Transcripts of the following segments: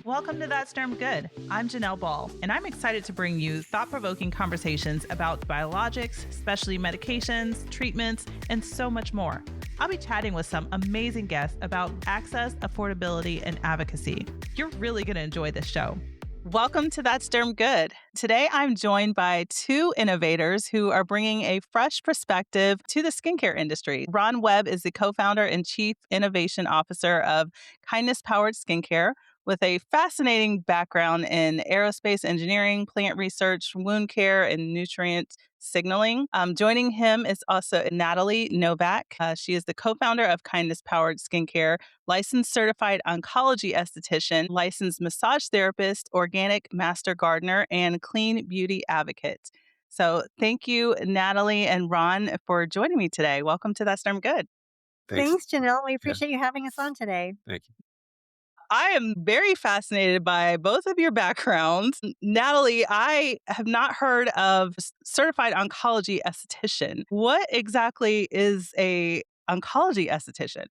Welcome to That's Derm Good. I'm Janelle Ball, and I'm excited to bring you thought-provoking conversations about biologics, specialty medications, treatments, and so much more. I'll be chatting with some amazing guests about access, affordability, and advocacy. You're really going to enjoy this show. Welcome to That's Derm Good. Today, I'm joined by two innovators who are bringing a fresh perspective to the skincare industry. Ron Webb is the co-founder and chief innovation officer of Kindness Powered Skincare, with a fascinating background in aerospace engineering, plant research, wound care, and nutrient signaling. Joining him is also Natalie Novak. She is the co-founder of Kindness Powered Skincare, licensed certified oncology esthetician, licensed massage therapist, organic master gardener, and clean beauty advocate. So thank you, Natalie and Ron, for joining me today. Welcome to That Storm Good. Thanks. Thanks, Janelle. We Yeah, appreciate you having us on today. thank you. I am very fascinated by both of your backgrounds. Natalie, I have not heard of certified oncology esthetician. What exactly is a oncology esthetician?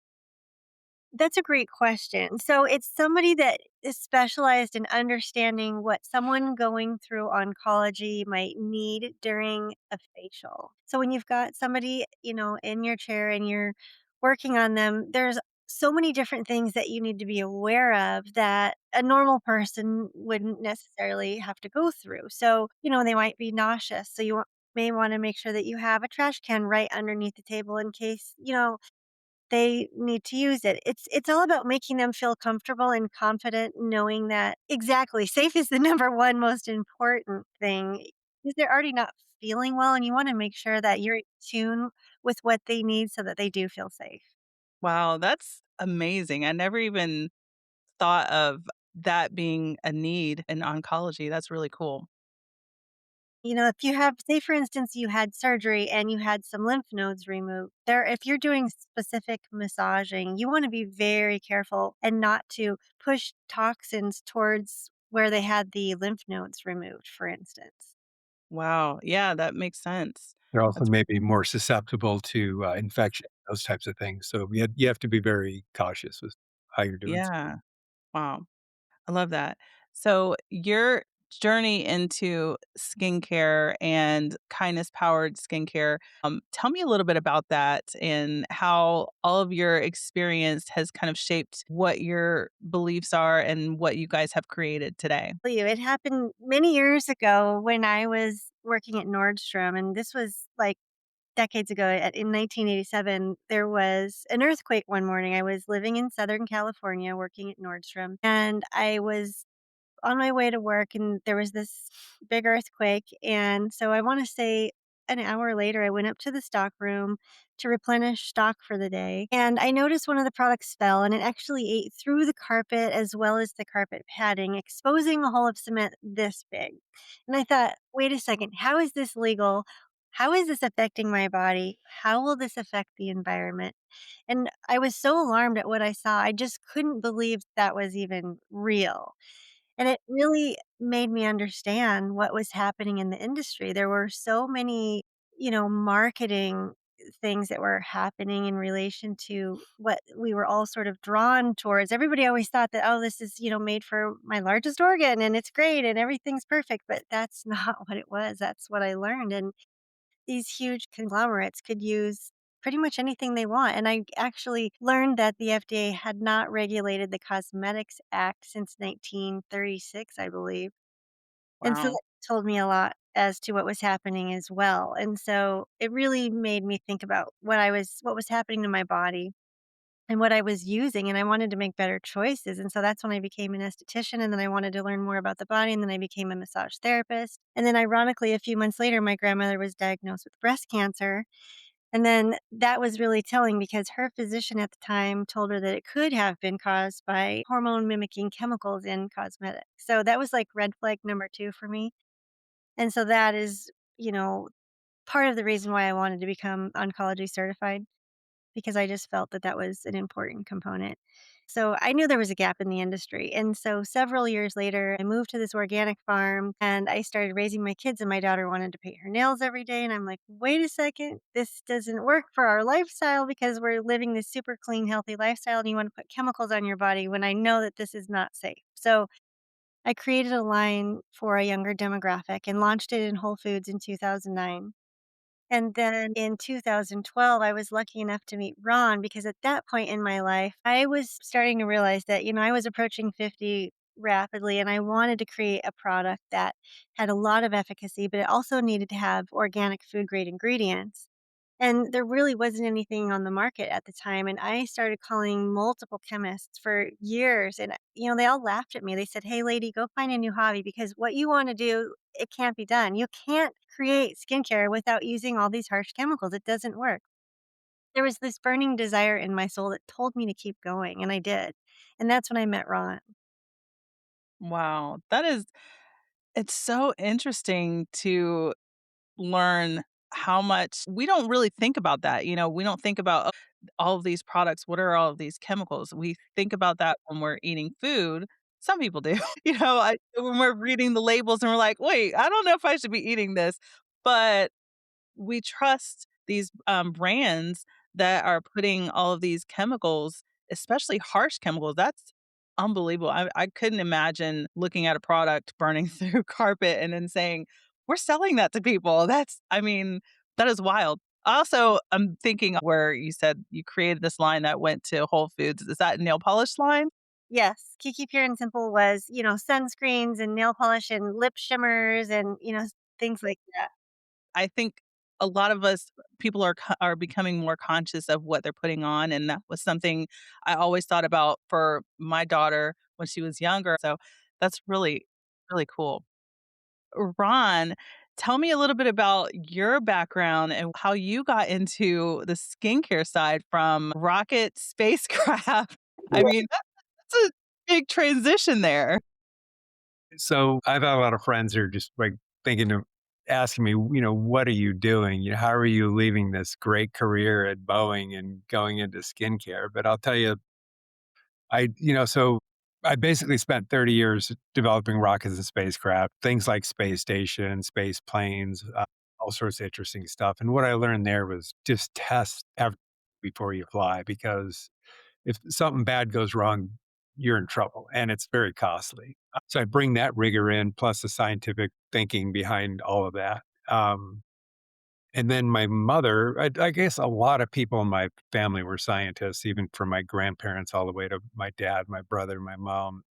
That's a great question. So, it's somebody that is specialized in understanding what someone going through oncology might need during a facial. So, when you've got somebody, in your chair and you're working on them, there's so many different things that you need to be aware of that a normal person wouldn't necessarily have to go through. So, they might be nauseous. So, may want to make sure that you have a trash can right underneath the table in case, they need to use it. It's all about making them feel comfortable and confident knowing that exactly, safe is the number one most important thing, because they're already not feeling well, and you wanna make sure that you're in tune with what they need so that they do feel safe. Wow, that's amazing. I never even thought of that being a need in oncology. That's really cool. If you have, say, for instance, you had surgery and you had some lymph nodes removed, if you're doing specific massaging, you wanna be very careful and not to push toxins towards where they had the lymph nodes removed, for instance. Wow. Yeah, that makes sense. They're also That's maybe more susceptible to infection, those types of things. So you have to be very cautious with how you're doing stuff. yeah. Wow. I love that. So, your journey into skincare and kindness powered skincare, tell me a little bit about that and how all of your experience has kind of shaped what your beliefs are and what you guys have created today. It happened many years ago when I was working at Nordstrom, and this was like decades ago. In 1987, there was an earthquake one morning. I was living in Southern California working at Nordstrom, and I was on my way to work, and there was this big earthquake. And so I want to say an hour later, I went up to the stock room to replenish stock for the day. And I noticed one of the products fell and it actually ate through the carpet as well as the carpet padding, exposing a hole of cement this big. And I thought, wait a second, how is this legal? How is this affecting my body? How will this affect the environment? And I was so alarmed at what I saw. I just couldn't believe that was even real. And it really made me understand what was happening in the industry. There were so many, marketing things that were happening in relation to what we were all sort of drawn towards. Everybody always thought that, oh, this is, made for my largest organ and it's great and everything's perfect. But that's not what it was. That's what I learned. And these huge conglomerates could use pretty much anything they want. And I actually learned that the FDA had not regulated the Cosmetics Act since 1936, I believe. And so Wow. that told me a lot as to what was happening as well. And so it really made me think about what was happening to my body and what I was using, and I wanted to make better choices. And so that's when I became an esthetician, and then I wanted to learn more about the body, and then I became a massage therapist. And then ironically, a few months later, my grandmother was diagnosed with breast cancer. And then that was really telling because her physician at the time told her that it could have been caused by hormone mimicking chemicals in cosmetics. So that was like red flag number 2 for me. And so that is, you know, part of the reason why I wanted to become oncology certified, because I just felt that that was an important component. So I knew there was a gap in the industry. And so several years later, I moved to this organic farm and I started raising my kids, and my daughter wanted to paint her nails every day. And I'm like, wait a second, this doesn't work for our lifestyle because we're living this super clean, healthy lifestyle. And you want to put chemicals on your body when I know that this is not safe. So I created a line for a younger demographic and launched it in Whole Foods in 2009. And then in 2012, I was lucky enough to meet Ron because at that point in my life, I was starting to realize that, I was approaching 50 rapidly and I wanted to create a product that had a lot of efficacy, but it also needed to have organic food grade ingredients. And there really wasn't anything on the market at the time. And I started calling multiple chemists for years. And, they all laughed at me. They said, "Hey, lady, go find a new hobby because what you want to do, it can't be done. You can't create skincare without using all these harsh chemicals. It doesn't work." There was this burning desire in my soul that told me to keep going. And I did. And that's when I met Ron. Wow. It's so interesting to learn how much we don't really think about that. We don't think about all of these products. What are all of these chemicals? We think about that when we're eating food. Some people do, when we're reading the labels and we're like, wait, I don't know if I should be eating this. But we trust these brands that are putting all of these chemicals, especially harsh chemicals. That's unbelievable. I couldn't imagine looking at a product burning through carpet and then saying, we're selling that to people. That is wild. Also, I'm thinking where you said you created this line that went to Whole Foods. Is that nail polish line? Yes, Kiki Pure and Simple was, sunscreens and nail polish and lip shimmers and, things like that. I think a lot of us people are becoming more conscious of what they're putting on, and that was something I always thought about for my daughter when she was younger. So that's really, really cool. Ron, tell me a little bit about your background and how you got into the skincare side from rocket spacecraft. I mean, that's a big transition there. So I've had a lot of friends who are just like thinking of asking me, what are you doing? How are you leaving this great career at Boeing and going into skincare? But I'll tell you, so I basically spent 30 years developing rockets and spacecraft, things like space stations, space planes, all sorts of interesting stuff. And what I learned there was just test everything before you fly, because if something bad goes wrong, you're in trouble and it's very costly. So I bring that rigor in, plus the scientific thinking behind all of that. And then my mother, I guess a lot of people in my family were scientists, even from my grandparents all the way to my dad, my brother, my mom,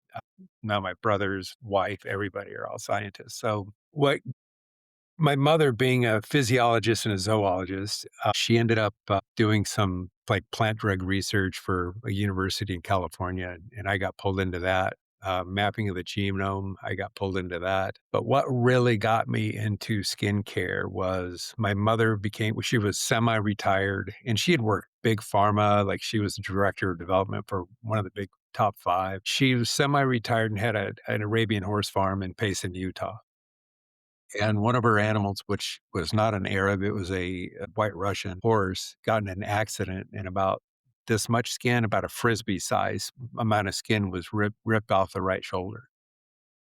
now my brother's wife, everybody are all scientists. So what my mother being a physiologist and a zoologist, she ended up doing some like plant drug research for a university in California, and I got pulled into that. Mapping of the genome, I got pulled into that. But what really got me into skincare was my mother she was semi-retired and she had worked big pharma, like she was the director of development for one of the big top five. She was semi-retired and had an Arabian horse farm in Payson, Utah. And one of her animals, which was not an Arab, it was a white Russian horse, got in an accident, and about this much skin, about a frisbee size amount of skin was ripped off the right shoulder.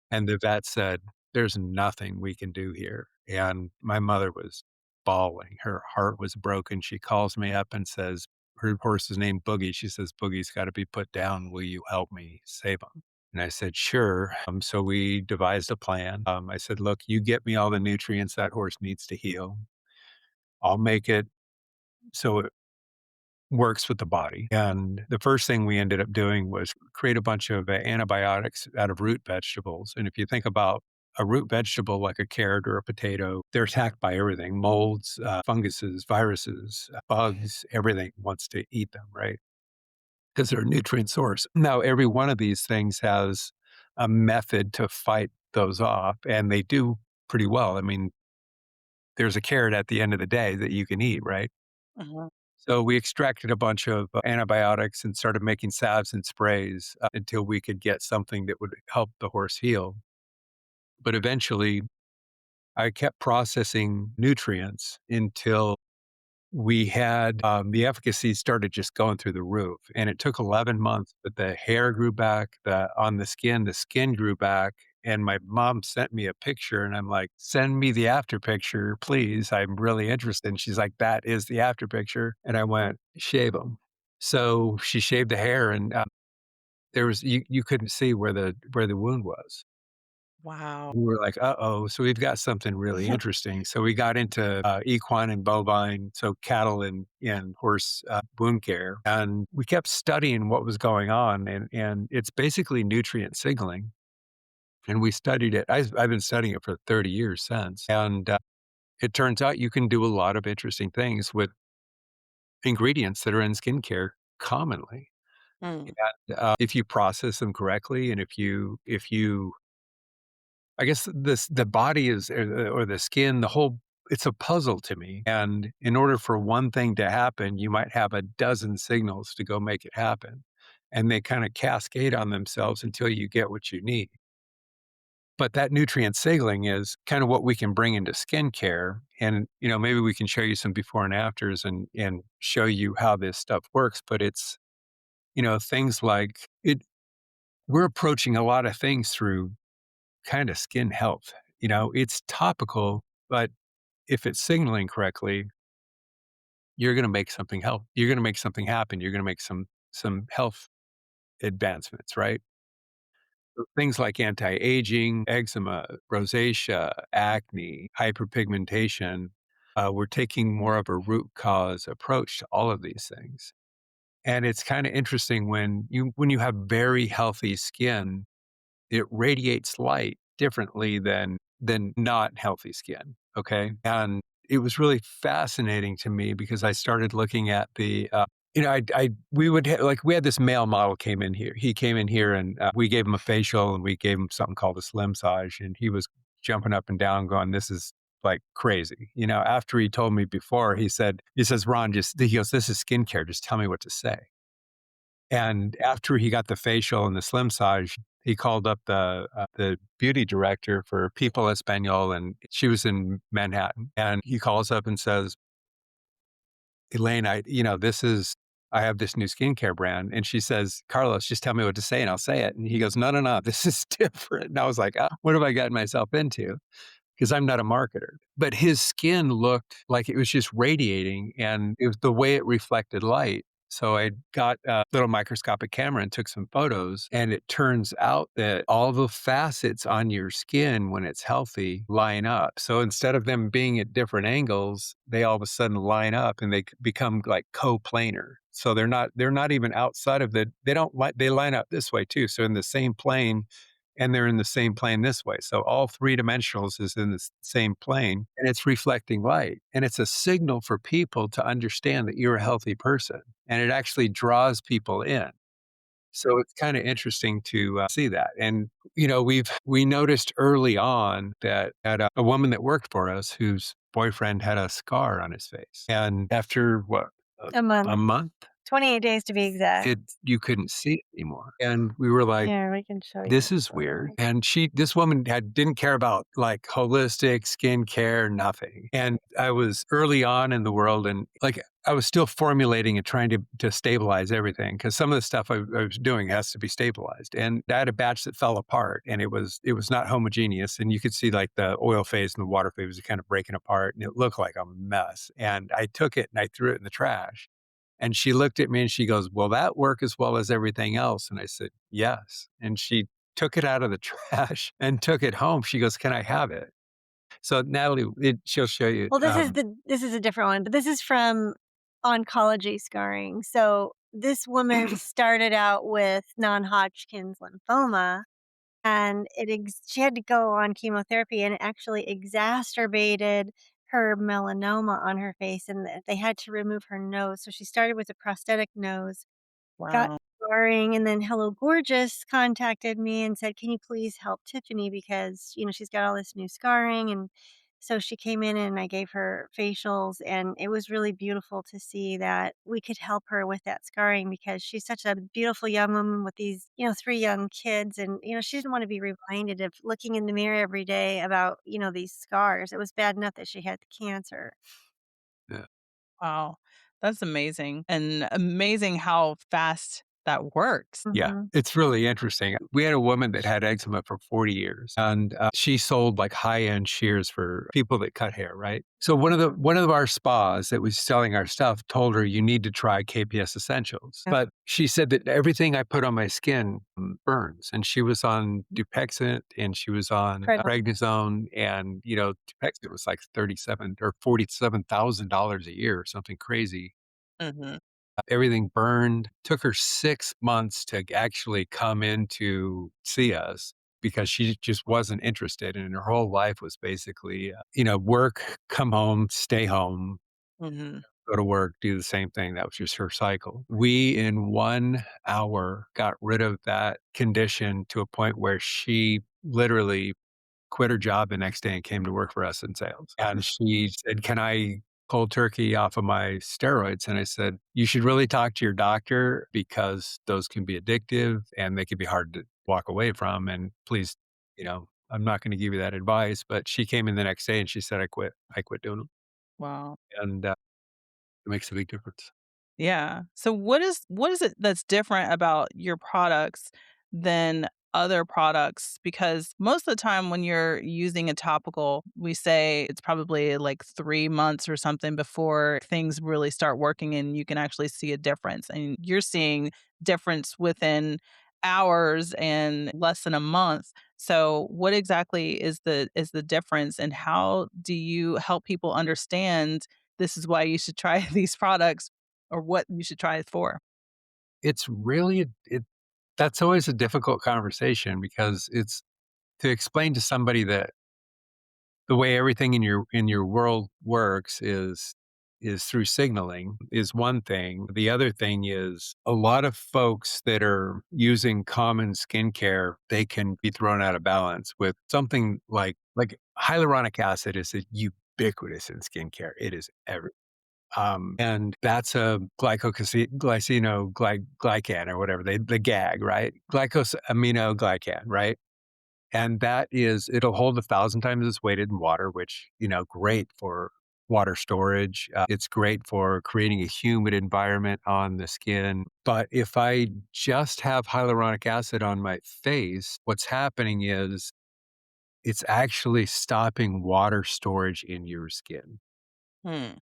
And the vet said, "There's nothing we can do here." And my mother was bawling. Her heart was broken. She calls me up and says, her horse is named Boogie. She says, "Boogie's got to be put down. Will you help me save him?" And I said, "Sure." So we devised a plan. I said, "Look, you get me all the nutrients that horse needs to heal. I'll make it so it works with the body." And the first thing we ended up doing was create a bunch of antibiotics out of root vegetables. And if you think about a root vegetable like a carrot or a potato, they're attacked by everything: molds, funguses, viruses, bugs, everything wants to eat them, right? Because they're a nutrient source. Now, every one of these things has a method to fight those off, and they do pretty well. I mean, there's a carrot at the end of the day that you can eat, right? Mhm. So we extracted a bunch of antibiotics and started making salves and sprays until we could get something that would help the horse heal. But eventually, I kept processing nutrients until we had the efficacy started just going through the roof. And it took 11 months, but the hair grew back, the skin grew back. And my mom sent me a picture, and I'm like, "Send me the after picture, please. I'm really interested." And she's like, "That is the after picture." And I went, "Shave them." So she shaved the hair, and you couldn't see where the wound was. Wow. We were like, uh-oh, so we've got something really interesting. So we got into equine and bovine, so cattle and horse wound care. And we kept studying what was going on. And it's basically nutrient signaling. And we studied it. I've been studying it for 30 years since. And it turns out you can do a lot of interesting things with ingredients that are in skincare commonly. Mm. And if you process them correctly, and if you I guess the body is or the skin, the whole it's a puzzle to me. And in order for one thing to happen, you might have a dozen signals to go make it happen. And they kind of cascade on themselves until you get what you need. But that nutrient signaling is kind of what we can bring into skincare. And, maybe we can show you some before and afters and show you how this stuff works. But it's, things like we're approaching a lot of things through kind of skin health. It's topical, but if it's signaling correctly, you're going to make something help. You're going to make something happen. You're going to make some health advancements, right? So things like anti-aging, eczema, rosacea, acne, hyperpigmentation. We're taking more of a root cause approach to all of these things. And it's kind of interesting when you have very healthy skin, it radiates light differently than not healthy skin, okay? And it was really fascinating to me because I started looking at the, I we would like we had this male model came in here. He came in here and we gave him a facial and we gave him something called a slim massage, and he was jumping up and down, going, "This is like crazy." After he told me before, he says, "Ron, he goes, this is skincare. Just tell me what to say." And after he got the facial and the slim massage, he called up the beauty director for People Espanol, and she was in Manhattan. And he calls up and says, "Elaine, I have this new skincare brand." And she says, "Carlos, just tell me what to say and I'll say it." And he goes, "No, no, no, this is different." And I was like, what have I gotten myself into? Because I'm not a marketer. But his skin looked like it was just radiating, and it was the way it reflected light. So I got a little microscopic camera and took some photos, and it turns out that all the facets on your skin when it's healthy line up. So instead of them being at different angles, they all of a sudden line up and become like coplanar. So they're not even outside of they line up this way too. So in the same plane, and they're in the same plane this way. So all three dimensionals is in the same plane, and it's reflecting light. And it's a signal for people to understand that you're a healthy person, and it actually draws people in. So it's kind of interesting to see that. And, we noticed early on that at a woman that worked for us whose boyfriend had a scar on his face. And after what, a, A month, a month, 28 days to be exact. you couldn't see it anymore. And we were like, Here, we can show you this the is weird. photo. And this woman didn't care about like holistic skincare, nothing. And I was early on in the world, and like I was still formulating and trying to stabilize everything, because some of the stuff I was doing has to be stabilized. And I had a batch that fell apart, and it was not homogeneous. And you could see like the oil phase and the water phase was kind of breaking apart, and it looked like a mess. And I took it and I threw it in the trash. And she looked at me and she goes, "Will that work as well as everything else?" And I said, "Yes." And she took it out of the trash and took it home. She goes, "Can I have it?" So Natalie, she'll show you. Well, this is a different one, but this is from oncology scarring. So this woman started out with non-Hodgkin's lymphoma, and she had to go on chemotherapy, and it actually exacerbated her melanoma on her face, and they had to remove her nose. So she started with a prosthetic nose, got Wow. scarring, and then Hello Gorgeous contacted me and said, "Can you please help Tiffany because, she's got all this new scarring." And so she came in and I gave her facials, and it was really beautiful to see that we could help her with that scarring because she's such a beautiful young woman with these, 3 young kids, and, she didn't want to be reminded of looking in the mirror every day about, these scars. It was bad enough that she had the cancer. Yeah. Wow. That's amazing. And amazing how fast that works. Yeah, Mhm. it's really interesting. We had a woman that had eczema for 40 years, and she sold like high-end shears for people that cut hair, right? So one of our spas that was selling our stuff told her, "You need to try KPS Essentials." But she said that everything I put on my skin burns, and she was on Dupexent, and she was on Pred prednisone, and, Dupexent was like 37 or $47,000 a year, or something crazy. Mhm. Everything burned. Took her 6 months to actually come in to see us because she just wasn't interested, and her whole life was basically, work, come home, stay home, Mhm. go to work, do the same thing. That was just her cycle. We, in 1 hour, got rid of that condition to a point where she literally quit her job the next day and came to work for us in sales. And she said, "Can I cold turkey off of my steroids?" And I said, "You should really talk to your doctor because those can be addictive and they can be hard to walk away from. And please, I'm not going to give you that advice." But she came in the next day and she said, "I quit. I quit doing them." Wow. And it makes a big difference. Yeah. So what is it that's different about your products than other products? Because most of the time when you're using a topical, we say it's probably like 3 months or something before things really start working and you can actually see a difference. And you're seeing difference within hours and less than a month. So what exactly is the difference and how do you help people understand this is why you should try these products or what you should try it for? It's really, that's always a difficult conversation because it's to explain to somebody that the way everything in your world works is through signaling is one thing. The other thing is a lot of folks that are using common skincare, they can be thrown out of balance with something like hyaluronic acid is ubiquitous in skincare. It is every and that's a glycano glycan or whatever, the gag, right? Glycosaminoglycan, right? And that is it'll hold 1,000 times its weight in water, which, great for water storage. It's great for creating a humid environment on the skin. But if I just have hyaluronic acid on my face, what's happening is it's actually stopping water storage in your skin. Hmm.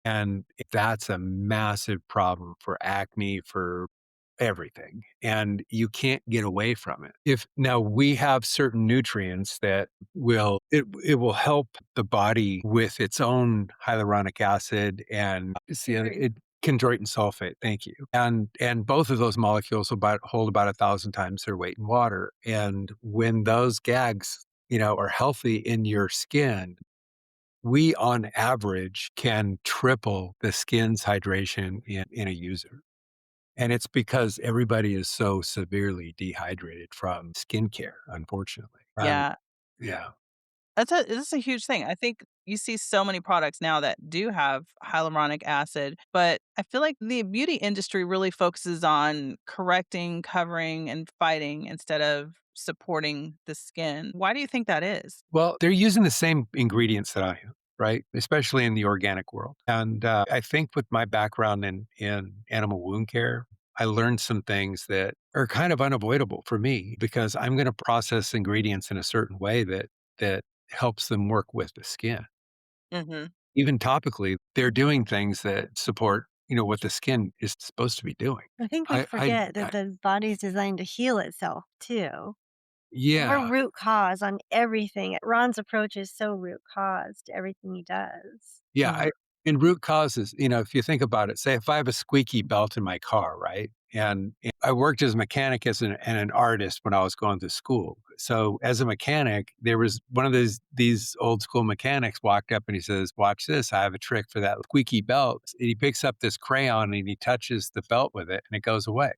And that's a massive problem for acne, for everything. And you can't get away from it. If now we have certain nutrients that it will help the body with its own hyaluronic acid and chondroitin sulfate. Thank you. And both of those molecules hold about 1,000 times their weight in water. And when those gags, are healthy in your skin, we, on average, can triple the skin's hydration in a user. And it's because everybody is so severely dehydrated from skincare, unfortunately. Yeah. Yeah. That's a huge thing. I think you see so many products now that do have hyaluronic acid, but I feel like the beauty industry really focuses on correcting, covering, and fighting instead of supporting the skin. Why do you think that is? Well, they're using the same ingredients that I am, right? Especially in the organic world. And I think with my background in animal wound care, I learned some things that are kind of unavoidable for me because I'm going to process ingredients in a certain way that helps them work with the skin. Mhm. Even topically, they're doing things that support, what the skin is supposed to be doing. I think we I forget that the body's designed to heal itself too. We're yeah, root cause on everything. Ron's approach is so root cause to everything he does. yeah, Mhm. in root causes, if you think about it, say if I have a squeaky belt in my car, right? And I worked as a mechanic and an artist when I was going to school. So as a mechanic, there was one of these old school mechanics walked up and he says, "Watch this, I have a trick for that squeaky belt." And he picks up this crayon and he touches the belt with it and it goes away.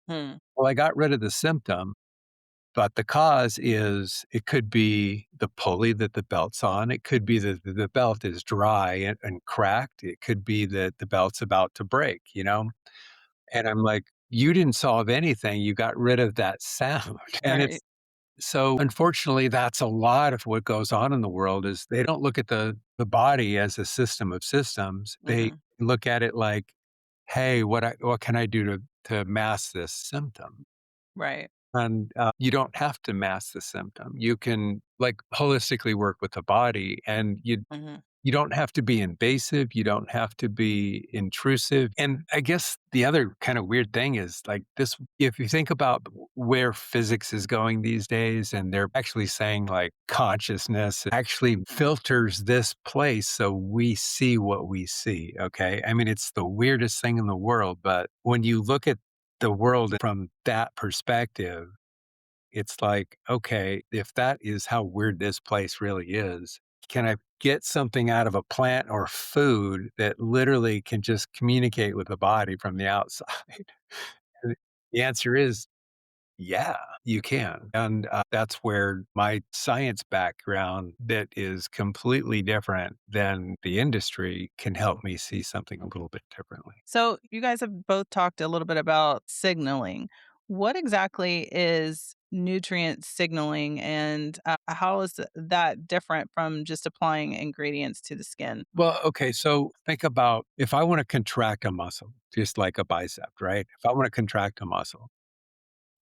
Hmm. Well, I got rid of the symptom, but the cause is it could be the pulley that the belt's on. It could be that the belt is dry and cracked. It could be that the belt's about to break. And I'm like, you didn't solve anything. You got rid of that sound. And Right. it's so unfortunately, that's a lot of what goes on in the world is they don't look at the body as a system of systems. They Mhm. look at it like, hey, what can I do to mask this symptom. Right. And you don't have to mask the symptom. You can like holistically work with the body, and Hmm. you don't have to be invasive. You don't have to be intrusive. And I guess the other kind of weird thing is like this, if you think about where physics is going these days, and they're actually saying like consciousness actually filters this place so we see what we see. Okay. I mean, it's the weirdest thing in the world. But when you look at the world from that perspective, it's like, okay, if that is how weird this place really is, can I get something out of a plant or food that literally can just communicate with the body from the outside? And the answer is, yeah, you can. And that's where my science background, that is completely different than the industry, can help me see something a little bit differently. So, you guys have both talked a little bit about signaling. What exactly is nutrient signaling, and how is that different from just applying ingredients to the skin? Well, okay, so think about if I want to contract a muscle, just like a bicep, right? If I want to contract a muscle,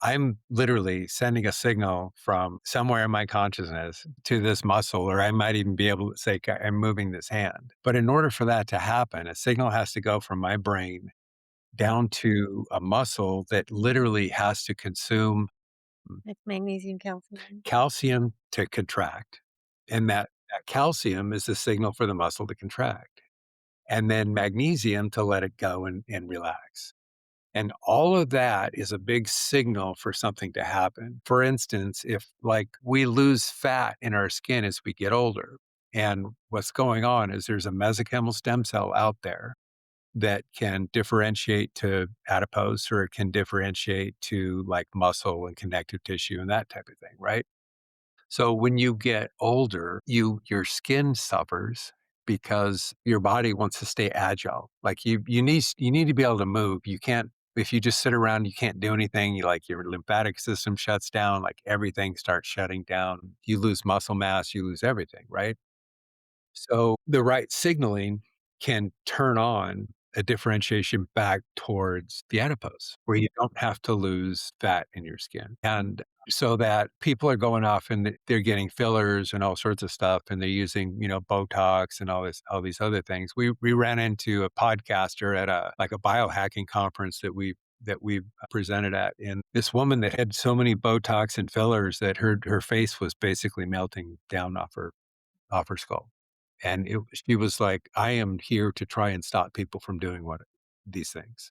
I'm literally sending a signal from somewhere in my consciousness to this muscle, or I might even be able to say, I'm moving this hand. But in order for that to happen, a signal has to go from my brain down to a muscle that literally has to consume It's magnesium, calcium. calcium to contract. And that calcium is the signal for the muscle to contract. And then magnesium to let it go and relax. And all of that is a big signal for something to happen. For instance, if like we lose fat in our skin as we get older, and what's going on is there's a mesenchymal stem cell out there that can differentiate to adipose, or it can differentiate to like muscle and connective tissue and that type of thing, right? So when you get older, your skin suffers because your body wants to stay agile. Like you need to be able to move. You can't, if you just sit around, you can't do anything. You like your lymphatic system shuts down, like everything starts shutting down. You lose muscle mass, you lose everything, right? So the right signaling can turn on a differentiation back towards the adipose, where you don't have to lose fat in your skin. And so that people are going off and they're getting fillers and all sorts of stuff, and they're using, Botox and all these other things. We ran into a podcaster at a like a biohacking conference that we presented at, and this woman that had so many Botox and fillers that her face was basically melting down off her skull. And she was like, "I am here to try and stop people from doing these things."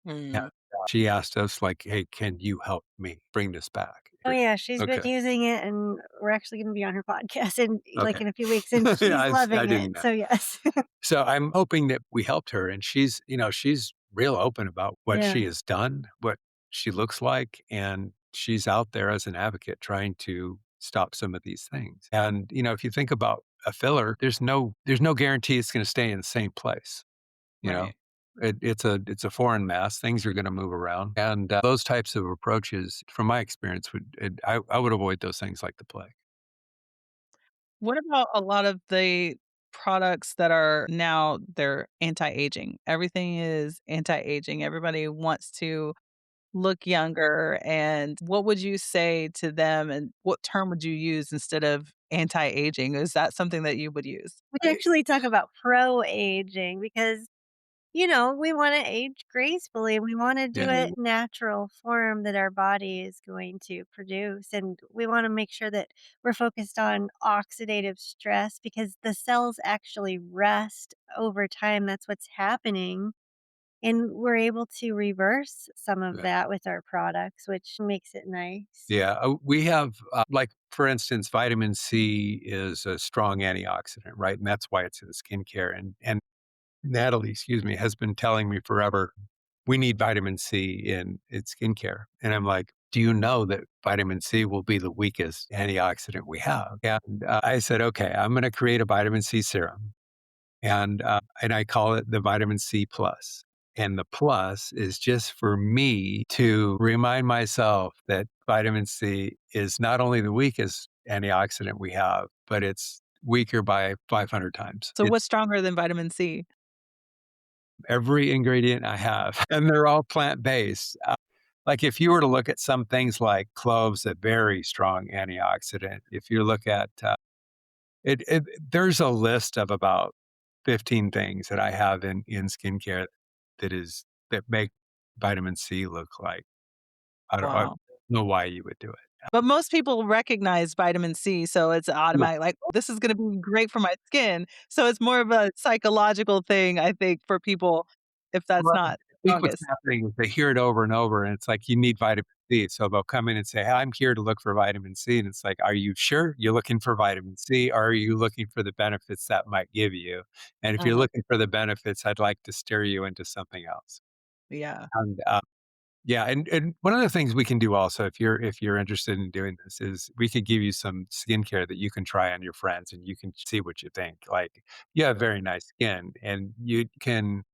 And Mm. she asked us like, "Hey, can you help me bring this back?" Oh, yeah, she's been Okay, using it, and we're actually gonna be on her podcast in, like, okay. in a few weeks, and she's I loving didn't it, know. so yes. So I'm hoping that we helped her, and she's real open about what Yeah. she has done, what she looks like, and she's out there as an advocate trying to stop some of these things. And, if you think about a filler, there's no guarantee it's going to stay in the same place. You know, Right. it's a foreign mass. Things are going to move around, and those types of approaches, from my experience, I would avoid those things like the plague. What about a lot of the products that are now they're anti-aging? Everything is anti-aging. Everybody wants to look younger. And what would you say to them, and what term would you use instead of anti-aging? Is that something that you would use? We actually talk about pro-aging because, we wanna age gracefully, we wanna do Yeah, it natural form that our body is going to produce, and we wanna make sure that we're focused on oxidative stress because the cells actually rest over time, that's what's happening, and we're able to reverse some of yeah. that with our products, which makes it nice. Yeah, we have, like, for instance, vitamin C is a strong antioxidant, right? And that's why it's in skincare. And Natalie, excuse me, has been telling me forever, we need vitamin C in skincare. And I'm like, do you know that vitamin C will be the weakest antioxidant we have? And I said, okay, I'm going to create a vitamin C serum, and I call it the vitamin C plus. And the plus is just for me to remind myself that vitamin C is not only the weakest antioxidant we have, but it's weaker by 500 times. So what's stronger than vitamin C? every ingredient I have, and they're all plant-based. Like if you were to look at some things like cloves, a very strong antioxidant. If you look at there's a list of about 15 things that I have in skincare that make vitamin C look like I don't Wow. know why you would do it. But most people recognize vitamin C, so it's Yeah. automatic, like, "Oh, this is gonna be great for my skin." So it's more of a psychological thing, I think, for people if that's Well, not I think what's strongest. happening is they hear it over and over, and it's like, "You need vitamin C." So they'll come in and say, "Hey, I'm here to look for vitamin C." And it's like, "Are you sure you're looking for vitamin C, or are you looking for the benefits that might give you? And if you're Mhm. looking for the benefits, I'd like to steer you into something else." Yeah. And, yeah, and one of the things we can do also, if you're interested in doing this, is we could give you some skincare that you can try on your friends, and you can see what you think. Like, you have very nice skin, and you can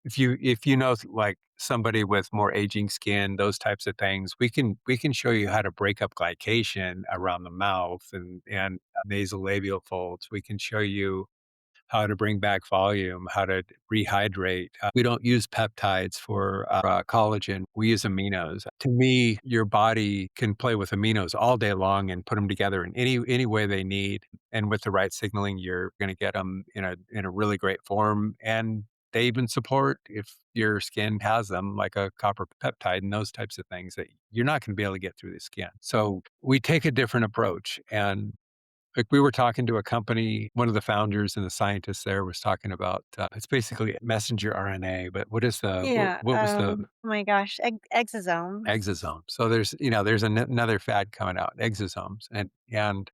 if you know, like, somebody with more aging skin, those types of things, we can show you how to break up glycation around the mouth and nasolabial folds. We can show you how to bring back volume, how to rehydrate. We don't use peptides for collagen. We use aminos. To me, your body can play with aminos all day long and put them together in any way they need. And with the right signaling, you're going to get them in a really great form. And they even support if your skin has them, like a copper peptide and those types of things that you're not going to be able to get through the skin. So we take a different approach. And like we were talking to a company, one of the founders and the scientists there was talking about it's basically messenger RNA, but what is the Yeah, what was the oh my gosh, exosomes. exosome? So there's another fad coming out, exosomes, and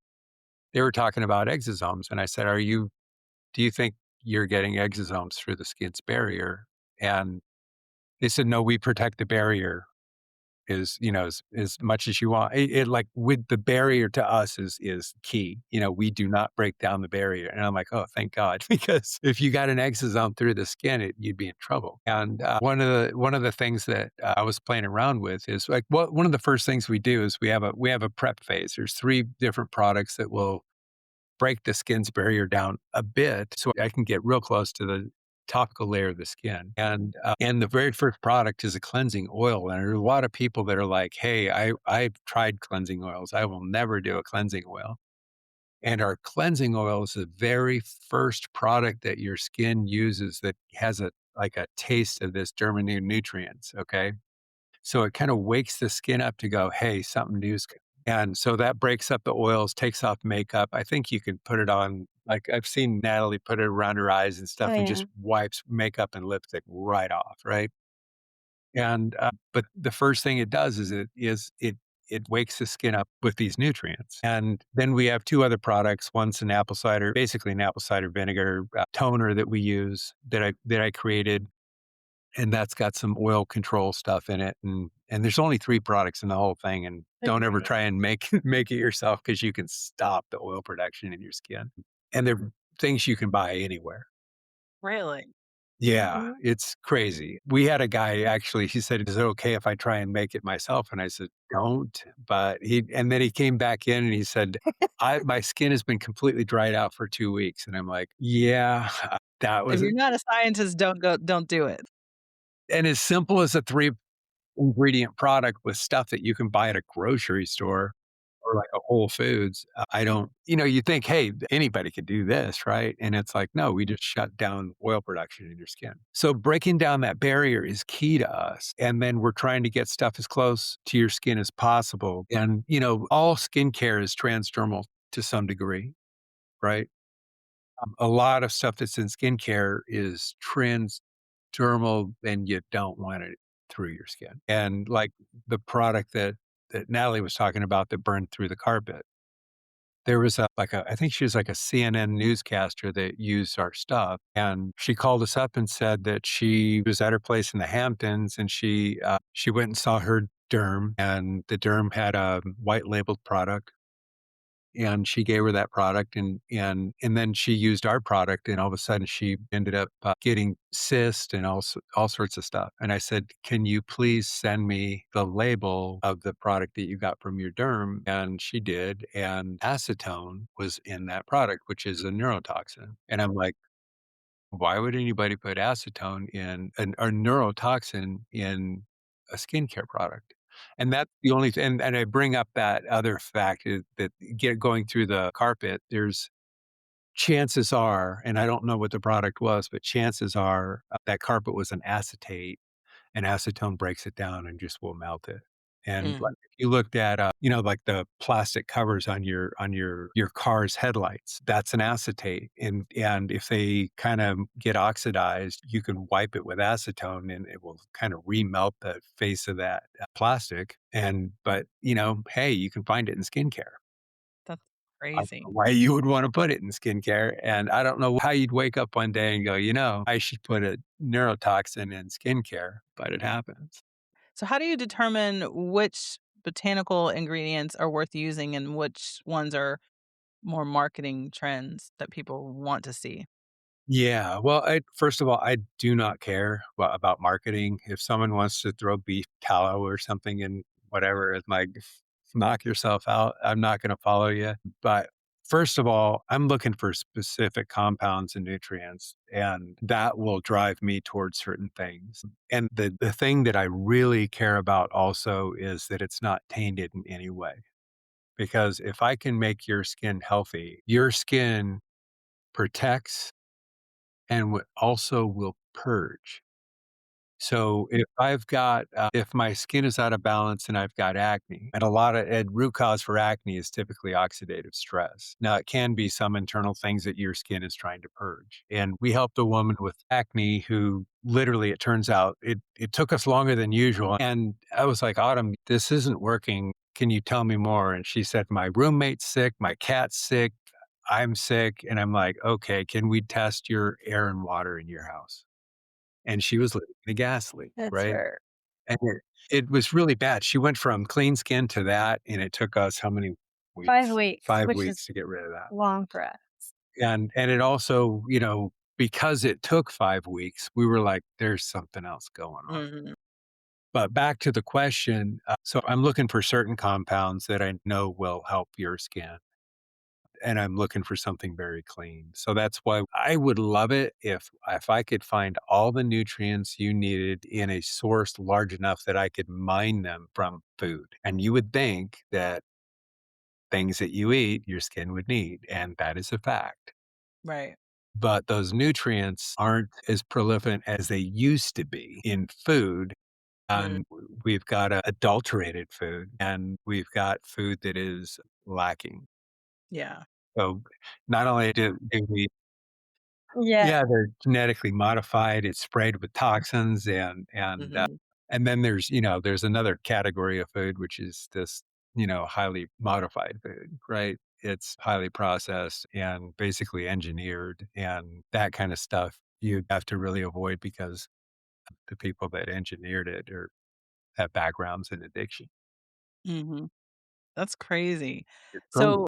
they were talking about exosomes, and I said, do you think you're getting exosomes through the skin's barrier? And they said, no, we protect the barrier as much as you want. It like with the barrier to us is key. We do not break down the barrier. And I'm like, oh, thank God, because if you got an exosome through the skin, you'd be in trouble. And one of the things that I was playing around with is like one of the first things we do is we have a prep phase. There's 3 different products that will break the skin's barrier down a bit so I can get real close to the topical layer of the skin. And the very first product is a cleansing oil. And there are a lot of people that are like, hey, I've tried cleansing oils. I will never do a cleansing oil. And our cleansing oil is the very first product that your skin uses that has like a taste of this Derm nutrients. Okay. So it kind of wakes the skin up to go, hey, something new's and so that breaks up the oils, takes off makeup. I think you can put it on, like I've seen Natalie put it around her eyes and Oh, stuff and just yeah. wipes makeup and lipstick right off, right? And but the first thing it does is it wakes the skin up with these nutrients. And then we have 2 other products. One's an apple cider, basically an apple cider vinegar toner that we use that I created, and that's got some oil control stuff in it, and there's only 3 products in the whole thing, and don't ever Okay. try and make make it yourself because you can stop the oil production in your skin, and they're things you can buy anywhere. Really? Yeah, Mhm. it's crazy. We had a guy actually, he said, "Is it okay if I try and make it myself?" And I said, "Don't," but and then he came back in and he said, My skin has been completely dried out for 2 weeks," and I'm like, "Yeah, that If was." you're not a scientist, don't do it. And as simple as a 3 ingredient product with stuff that you can buy at a grocery store or like a Whole Foods. I don't, you think, hey, anybody could do this, right? And it's like, no, we just shut down oil production in your skin. So breaking down that barrier is key to us. And then we're trying to get stuff as close to your skin as possible. And, all skincare is transdermal to some degree, right? A lot of stuff that's in skincare is transdermal, and you don't want it through your skin. And like the product that Natalie was talking about that burned through the carpet. There was I think she was like a CNN newscaster that used our stuff. And she called us up and said that she was at her place in the Hamptons and she went and saw her derm, and the derm had a white labeled product, and she gave her that product, and then she used our product, and all of a sudden she ended up getting cyst and all sorts of stuff. And I said, can you please send me the label of the product that you got from your derm? And she did, and acetone was in that product, which is a neurotoxin. And I'm like, Why would anybody put acetone in an a neurotoxin in a skincare product? And that's the only and I bring up that other fact is that going through the carpet, there's chances are, and I don't know what the product was, but chances are, that carpet was an acetate, and acetone breaks it down and just will melt it. And, like, Mm. if you looked at, like, the plastic covers on your car's headlights, that's an acetate, and if they kinda get oxidized, you can wipe it with acetone, and it will kinda remelt the face of that, plastic, but, hey, you can find it in skincare. That's I don't know crazy. why you would wanna put it in skincare, and I don't know how you'd wake up one day and go, I should put a neurotoxin in skincare," but it happens. So how do you determine which botanical ingredients are worth using and which ones are more marketing trends that people want to see? Yeah, well, first of all, I do not care about marketing. If someone wants to throw beef tallow or something in whatever, it's like, knock yourself out. I'm not gonna follow you. But first of all, I'm looking for specific compounds and nutrients, and that will drive me towards certain things. And the thing that I really care about also is that it's not tainted in any way. Because if I can make your skin healthy, your skin protects and also will purge. So if my skin is out of balance and I've got acne, and root cause for acne is typically oxidative stress. Now, it can be some internal things that your skin is trying to purge. And we helped a woman with acne who literally, it turns out, it took us longer than usual. And I was like, Autumn, this isn't working. Can you tell me more? And she said, my roommate's sick, my cat's sick, I'm sick. And I'm like, okay, can we test your air and water in your house? And she was living in a gas leak, That's right? fair. And it was really bad. She went from clean skin to that, and it took us how many 5 weeks? weeks, 5 which is weeks to get rid of that. long for us. And it also, because it took 5 weeks, we were like, "There's something else going on." Mhm. But back to the question, so I'm looking for certain compounds that I know will help your skin, and I'm looking for something very clean. So that's why I would love it if I could find all the nutrients you needed in a source large enough that I could mine them from food. And you would think that things that you eat, your skin would need, and that is a fact. Right. But those nutrients aren't as prolific as they used to be in food. Mm. And we've got adulterated food, and we've got food that is lacking. Yeah. So not only do we Yeah. yeah, they're genetically modified, it's sprayed with toxins Mhm. and then there's another category of food, which is this, highly modified food, right? It's highly processed and basically engineered, and that kind of stuff you have to really avoid because the people that engineered it have backgrounds in addiction. Mhm. That's crazy. It's So, crazy.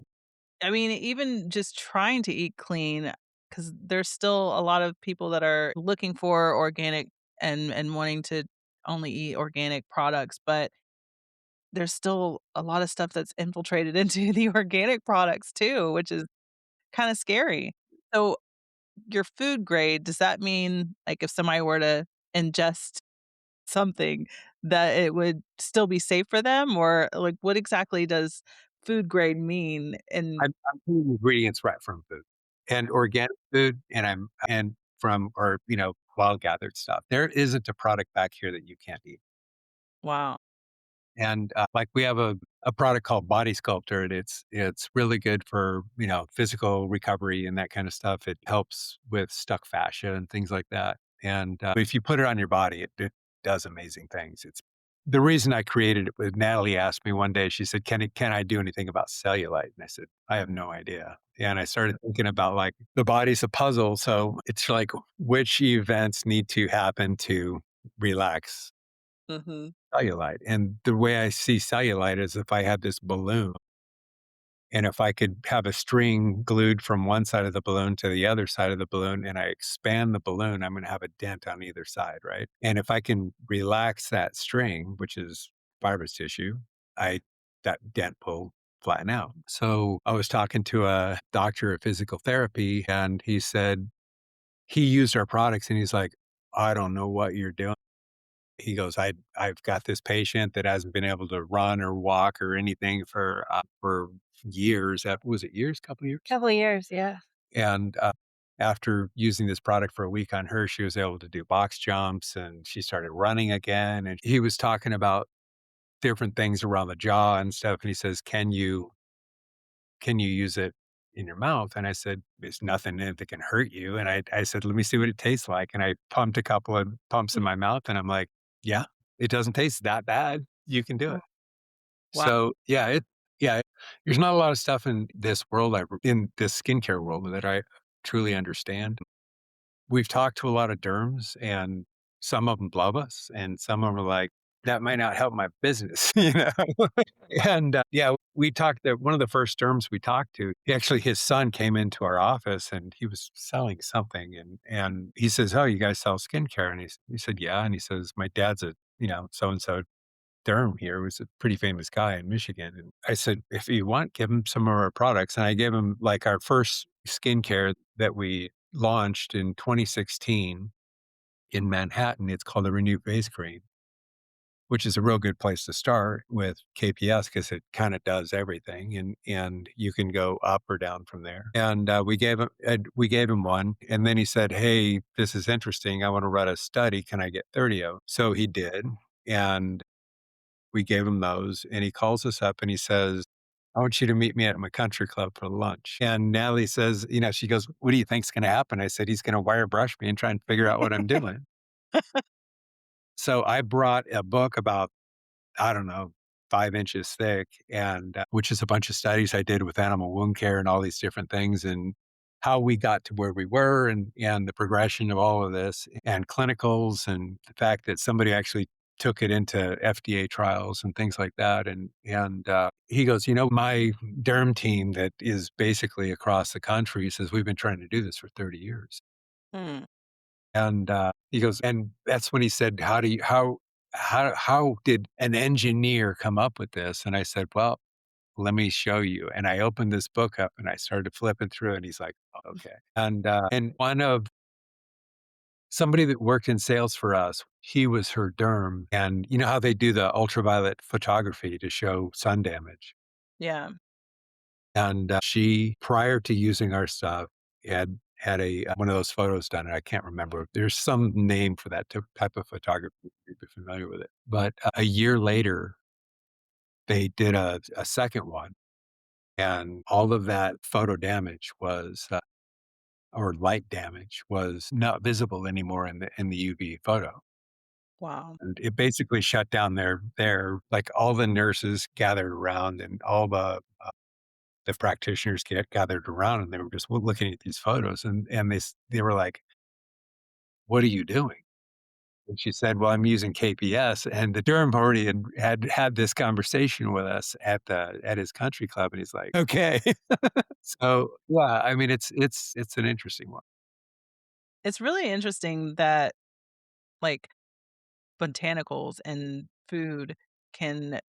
I mean, even just trying to eat clean, because there's still a lot of people that are looking for organic and wanting to only eat organic products, but there's still a lot of stuff that's infiltrated into the organic products too, which is kinda scary. So, your food grade, does that mean, like, if somebody were to ingest something that it would still be safe for them? Or, like, what exactly does food grade mean? And I'm getting ingredients right from food and organic food, and from or, wild gathered stuff. There isn't a product back here that you can't eat. wow. And, like, we have a product called Body Sculptor, and it's really good for, physical recovery and that kind of stuff. It helps with stuck fascia and things like that. And, if you put it on your body, it does amazing things. It's the reason I created it was Natalie asked me one day, she said, "Can I do anything about cellulite?" And I said, "I have no idea." And I started thinking about, like, the body's a puzzle, so it's like, which events need to happen to relax Mhm. cellulite. And the way I see cellulite is if I had this balloon and if I could have a string glued from one side of the balloon to the other side of the balloon and I expand the balloon, I'm going to have a dent on either side, right? And if I can relax that string, which is fibrous tissue, I that dent will flatten out. So I was talking to a doctor of physical therapy and he said he used our products and he's like, "I don't know what you're doing." He goes, I've got this patient that hasn't been able to run or walk or anything for years. Was it years? Couple of years? Couple of years, yeah. And, after using this product for a week on her, she was able to do box jumps and she started running again, and he was talking about different things around the jaw and stuff, and he says, "Can you use it in your mouth?" And I said, "There's nothing in it that can hurt you." And I said, "Let me see what it tastes like." And I pumped a couple of pumps in my mouth, and I'm like, "Yeah, it doesn't taste that bad. You can do Mm. it." Wow. So, yeah, there's not a lot of stuff in this world, in this skincare world that I truly understand. We've talked to a lot of derms, and some of them love us, and some of them are like, "That might not help my business," you know? And, yeah, we talked to one of the first derms we talked to, he actually his son came into our office, and he was selling something, and he says, "Oh, you guys sell skincare?" And he said, "Yeah," and he says, "My dad's a, so and so derm here, was a pretty famous guy in Michigan." And I said, "If you want, give him some of our products." And I gave him like our first skincare that we launched in 2016 in Manhattan. It's called the Renew Face Cream, which is a real good place to start with KPS because it kind of does everything, and you can go up or down from there. And we gave him one, and then he said, "Hey, this is interesting. I want to run a study. Can I get 30 of?" So he did, and we gave him those, and he calls us up and he says, "I want you to meet me at my country club for lunch." And Natalie says, she goes, "What do you think's going to happen?" I said, "He's going to wire brush me and try and figure out what I'm doing." So I brought a book about, I don't know, 5 inches thick, and which is a bunch of studies I did with animal wound care and all these different things, and how we got to where we were, and the progression of all of this, and clinicals, and the fact that somebody actually took it into FDA trials and things like that. And he goes, my derm team that is basically across the country, he says, "We've been trying to do this for 30 years." Mm. And, he goes, and that's when he said, how did an engineer come up with this?" And I said, "Well, let me show you." And I opened this book up and I started flipping through, and he's like, "Oh, okay." And one of somebody that worked in sales for us, he was her derm. And you know how they do the ultraviolet photography to show sun damage? Yeah. And, she, prior to using our stuff, had one of those photos done, and I can't remember. There's some name for that type of photography, if you're familiar with it. But, a year later, they did a second one, and all of that photo damage or light damage was not visible anymore in the UV photo. Wow. And it basically shut down their like, all the nurses gathered around and all the practitioners gathered around, and they were just looking at these photos, and they were like, "What are you doing?" And she said, "Well, I'm using KPS." And the derm already had this conversation with us at his country club, and he's like, "Okay." So, yeah, I mean, it's an interesting one. It's really interesting that, like, botanicals and food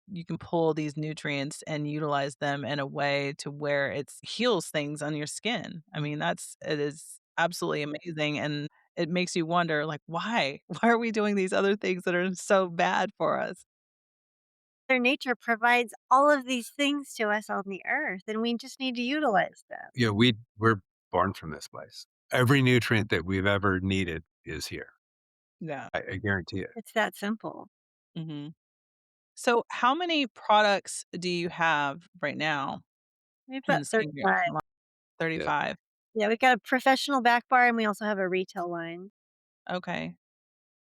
you can pull these nutrients and utilize them in a way to where it's heals things on your skin. I mean, it is absolutely amazing, and it makes you wonder, like, why? Why are we doing these other things that are so bad for us? Their nature provides all of these things to us on the earth, and we just need to utilize them. Yeah, we're born from this place. Every nutrient that we've ever needed is here. Yeah. I guarantee it. It's that simple. Mhm. So, how many products do you have right now We've in got the skincare 35. line? Yeah. 35. Yeah, we've got a professional back bar and we also have a retail line. Okay.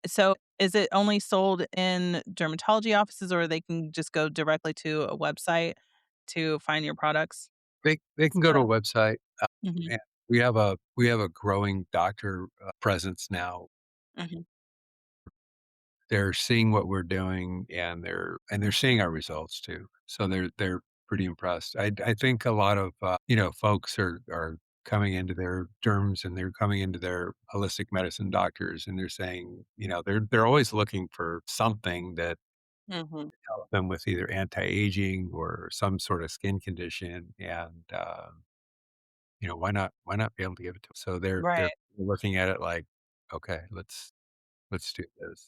So, is it only sold in dermatology offices, or they can just go directly to a website to find your products? They can go to a website. Mhm, And we have a growing doctor, presence now. mhm. They're seeing what we're doing, and they're seeing our results too. So they're pretty impressed. I think a lot of, folks are coming into their derms, and they're coming into their holistic medicine doctors, and they're saying, they're always looking for something that Mhm. help them with either anti-aging or some sort of skin condition. And, why not be able to give it to 'em? So they're Right. looking at it like, "Okay, let's do this."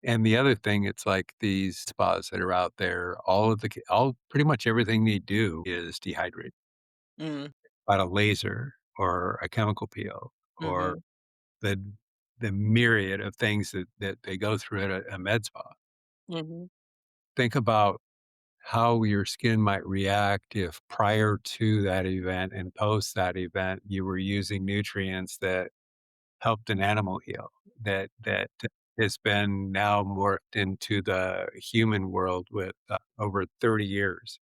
And the other thing, it's like these spas that are out there, all pretty much everything they do is dehydrate. Mm, About a laser or a chemical peel or mhm, the the myriad of things that they go through at a med spa. mhm. Think about how your skin might react if prior to that event and post that event, you were using nutrients that helped an animal heal, that has been now morphed into the human world with, over 30 years,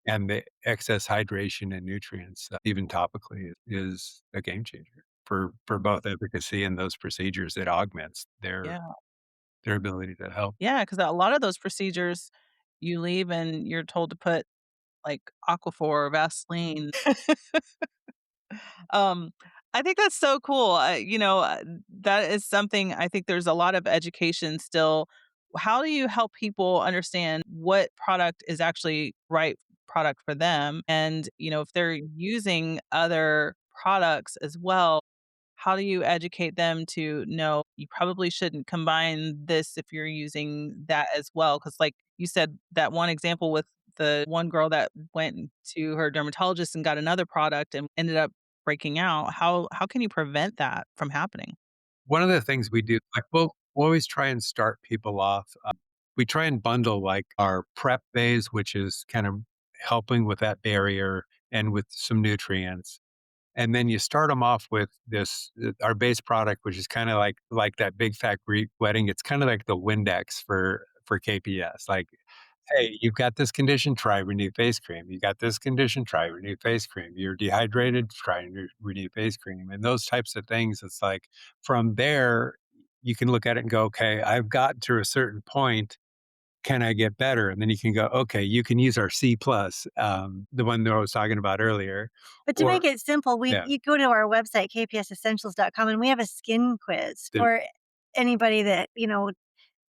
and the excess hydration and nutrients, even topically, is a game changer for both efficacy and those procedures. It augments Yeah. their ability to help. Yeah, because a lot of those procedures, you leave and you're told to put, like, Aquaphor or Vaseline. Um, I think that's so cool. That is something I think there's a lot of education still. How do you help people understand what product is actually right product for them? And, if they're using other products as well, how do you educate them to know you probably shouldn't combine this if you're using that as well? Because, like you said, that one example with the one girl that went to her dermatologist and got another product and ended up breaking out. How can you prevent that from happening? One of the things we do, like, we'll always try and start people off, we try and bundle, like, our prep phase, which is kind of helping with that barrier and with some nutrients. And then you start them off with this, our base product, which is kinda like that big fat Greek wedding. It's kinda like the Windex for KPS. Like, "Hey, you've got this condition, try Renew Face Cream. You got this condition, try Renew Face Cream. You're dehydrated, try Renew Face Cream." And those types of things, it's like, from there, you can look at it and go, "Okay, I've gotten to a certain point. Can I get better?" And then you can go, "Okay, you can use our C plus, the one that I was talking about earlier." But to make Or it simple, we yeah, you go to our website, kpsessentials.com, and we have a skin quiz there for anybody that,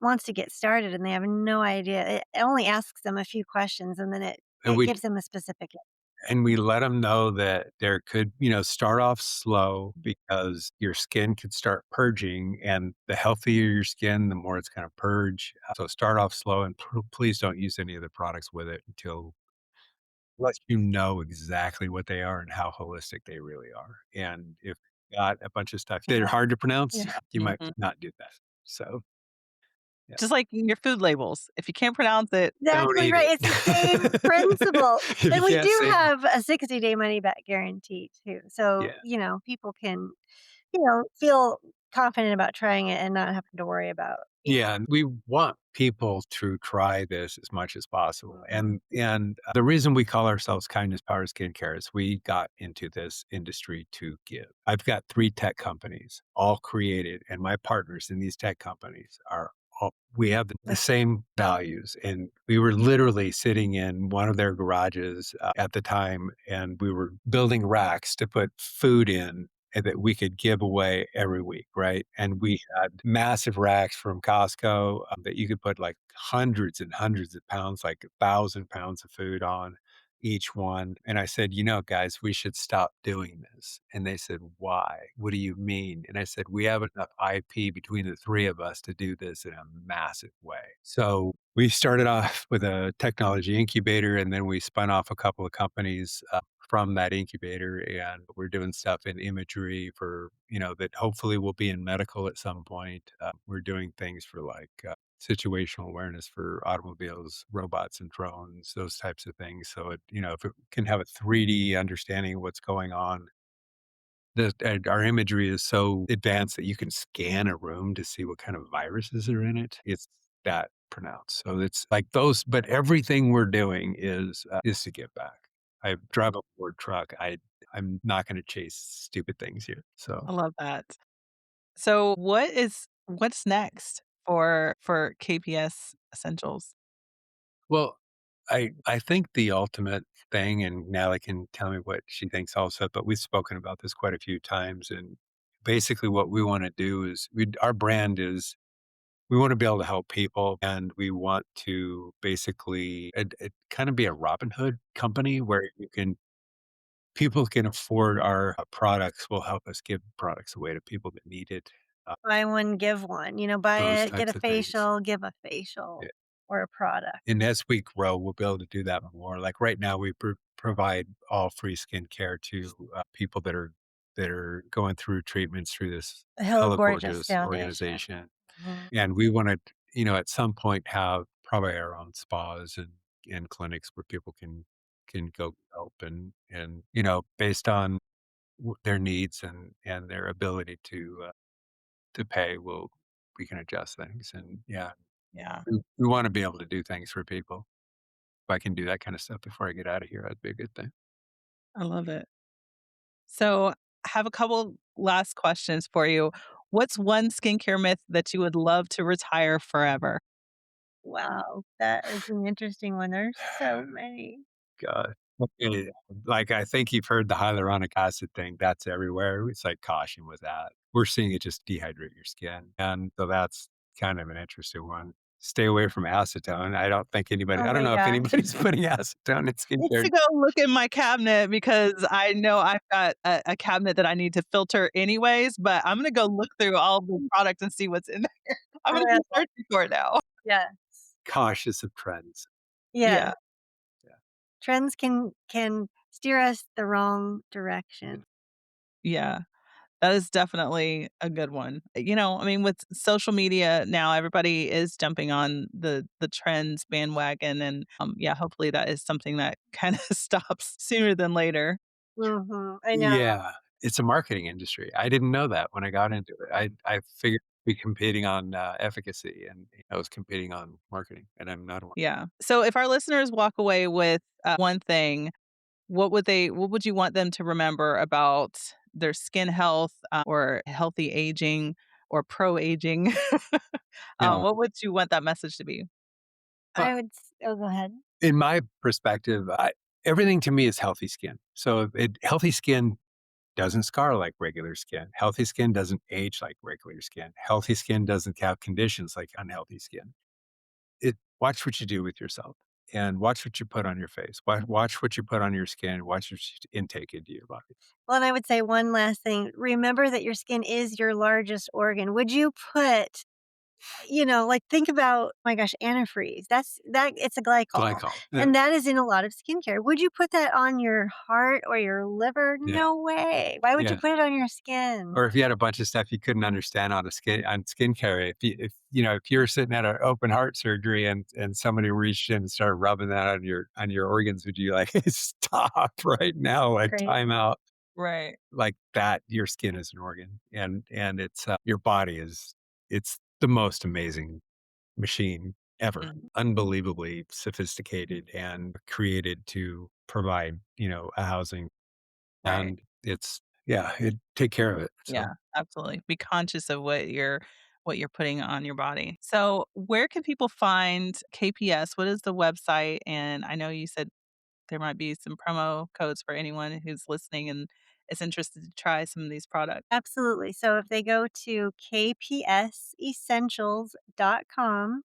wants to get started and they have no idea. It only asks them a few questions and then it and it we gives them a specific. let them know that there could, start off slow because your skin could start purging, and the healthier your skin, the more it's gonna purge. So start off slow, and please don't use any of the products with it until unless you know exactly what they are and how holistic they really are. And if you got a bunch of stuff that are hard to pronounce, Yeah. you might Mhm. not do that. So, yeah. Just like your food labels. If you can't pronounce it, Don't Exactly eat right, it. it's the same principle, If you and we can't do say have a 60-day money-back guarantee too, so, yeah. people can, feel confident about trying it and not having to worry about, Yeah, and we want people to try this as much as possible. And the reason we call ourselves Kindness Power Skincare is we got into this industry to give. I've got 3 tech companies, all created, and my partners in these tech companies are all we have the same values. And we were literally sitting in one of their garages, at the time, and we were building racks to put food in and that we could give away every week, right? And we had massive racks from Costco, that you could put like hundreds and hundreds of pounds, like 1,000 pounds of food on each one. And I said, guys, we should stop doing this. And they said, why? What do you mean? And I said, we have enough IP between the three of us to do this in a massive way. So we started off with a technology incubator, and then we spun off a couple of companies, from that incubator, and we're doing stuff in imagery for that hopefully will be in medical at some point. We're doing things for like, situational awareness for automobiles, robots, and drones, those types of things. So if it can have a 3D understanding of what's going on. Our imagery is so advanced that you can scan a room to see what kind of viruses are in it. It's that pronounced. So it's like those, but everything we're doing is to give back. I drive a Ford truck. I'm not going to chase stupid things here. So, I love that. So what's next for KPS Essentials? well, I think the ultimate thing, and Natalie can tell me what she thinks also, but we've spoken about this quite a few times. And basically, what we want to do is our brand is we want to be able to help people, and we want to basically it kind of be a Robin Hood company where you can people can afford our products will help us give products away to people that need it, Buy one, give one. Buy those it, get a types of things. facial, give a facial or a product. And as we grow, we'll be able to do that more. Like right now, we provide all free skincare to people that are going through treatments through this Hello Hello Gorgeous Gorgeous Foundation. organization, Mhm. and we want to, at some point, have probably our own spas and clinics where people can go help and based on their needs and their ability to pay, we can adjust things. And yeah, Yeah, we want to be able to do things for people. If I can do that kind of stuff before I get out of here, that'd be a good thing. I love it. So, I have a couple last questions for you. What's one skincare myth that you would love to retire forever? Wow, that is an interesting one. There's so many. God. Okay, like, I think you've heard the hyaluronic acid thing, that's everywhere. It's like caution with that. We're seeing it just dehydrate your skin, and so that's kind of an interesting one. Stay away from acetone. Oh I don't my know if gosh. anybody's putting acetone in I need skincare. to go look in my cabinet because I know I've got a cabinet that I need to filter anyways, but I'm gonna go look through all the products and see what's in there. I'm Oh gonna my go god. searching for it now. Yes. Cautious of trends. Yeah. Yeah, Yeah. Trends can steer us the wrong direction. yeah. That is definitely a good one. I mean, with social media now, everybody is jumping on the trends bandwagon, and yeah, hopefully that is something that kind of stops sooner than later. I know. Yeah, it's a marketing industry. I didn't know that when I got into it. I figured we competing on, efficacy, and I was competing on marketing, and I'm not one. Yeah. So if our listeners walk away with one thing, what would you want them to remember about their skin health or healthy aging or pro aging? Yeah. What would you want that message to be? Well, Oh, go ahead. in my perspective, everything to me is healthy skin. So healthy skin doesn't scar like regular skin. Healthy skin doesn't age like regular skin. Healthy skin doesn't have conditions like unhealthy skin. Watch what you do with yourself and watch what you put on your face. Watch what you put on your skin. Watch what you intake into your body. Well, and I would say one last thing. Remember that your skin is your largest organ. Would you put, like think about, my gosh, antifreeze. That it's a glycol. Glycol. Yeah. And that is in a lot of skincare. Would you put that on your heart or your liver? Yeah. No way. Why would you Yeah. put it on your skin? Or if you had a bunch of stuff you couldn't understand on skincare, if you're sitting at an open heart surgery and somebody reached in and started rubbing that on your organs, would you like stop right now, like Great. time out? Right. Like that, your skin is an organ, and it's your body it's the most amazing machine ever, Mhm. unbelievably sophisticated and created to provide a housing, Right. and take care of it. Yeah, So absolutely. Be conscious of what you're putting on your body. So, where can people find KPS? What is the website? And I know you said there might be some promo codes for anyone who's listening and is interested to try some of these products. Absolutely. So if they go to kpsessentials.com,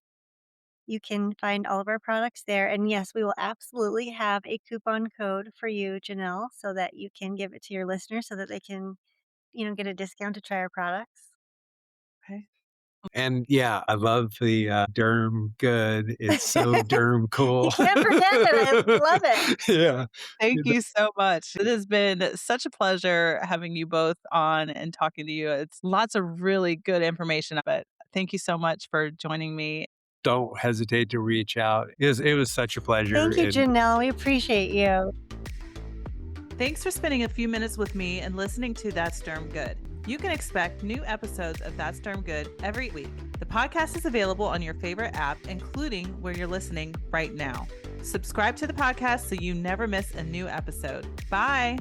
you can find all of our products there. And yes, we will absolutely have a coupon code for you, Janelle, so that you can give it to your listeners so that they can, get a discount to try our products. Okay. and yeah, I love the Derm good. It's so Derm You cool. can't forget it. I love it. Yeah. Thank you so much. It has been such a pleasure having you both on and talking to you. It's lots of really good information, but thank you so much for joining me. Don't hesitate to reach out. It was such a pleasure. Thank you, And Janelle. We appreciate you. Thanks for spending a few minutes with me and listening to That's Derm Good. You can expect new episodes of That's Derm Good every week. The podcast is available on your favorite app, including where you're listening right now. Subscribe to the podcast so you never miss a new episode. Bye.